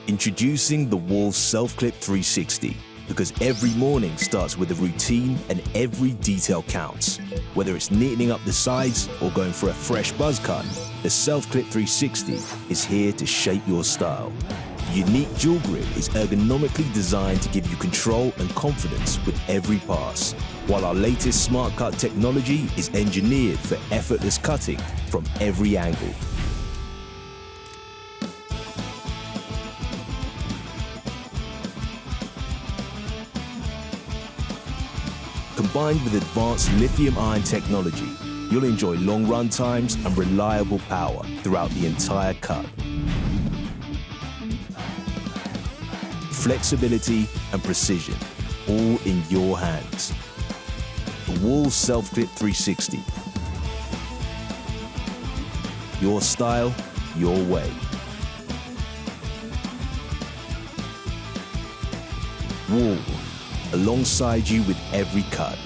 Introducing the Wahl Self-Clip 360, because every morning starts with a routine and every detail counts. Whether it's neatening up the sides or going for a fresh buzz cut, the Self-Clip 360 is here to shape your style. The unique dual grid is ergonomically designed to give you control and confidence with every pass, while our latest Smart Cut technology is engineered for effortless cutting from every angle. Combined with advanced lithium-ion technology, you'll enjoy long run times and reliable power throughout the entire cut. Flexibility and precision, all in your hands. The Wahl Self-Clip 360. Your style, your way. Wahl, alongside you with every cut.